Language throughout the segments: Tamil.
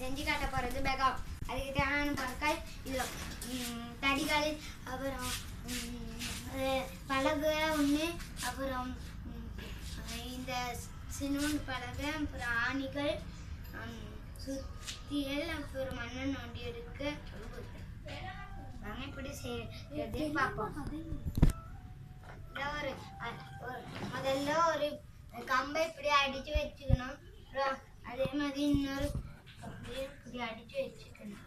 செஞ்சு காட்ட போகிறது பேக்கப். அதுக்கு தேவையான பொருட்கள் இதில் தடிகள், அப்புறம் பலகை ஒன்று, அப்புறம் இந்த சின்னோண்டு பலகை, அப்புறம் ஆணிகள், சுத்தியல், அப்புறம் மண்ணை நோண்டி எடுக்க. நாங்கள் இப்படி செய்யறது பார்ப்போம். முதல்ல ஒரு கம்பை இப்படி அடிச்சு வச்சுக்கணும். அதே மாதிரி இன்னொரு கம்பை இப்படி அடிச்சு வச்சுக்கணும்.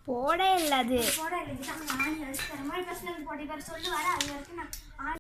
போட இல்ல அது போட இல்லை.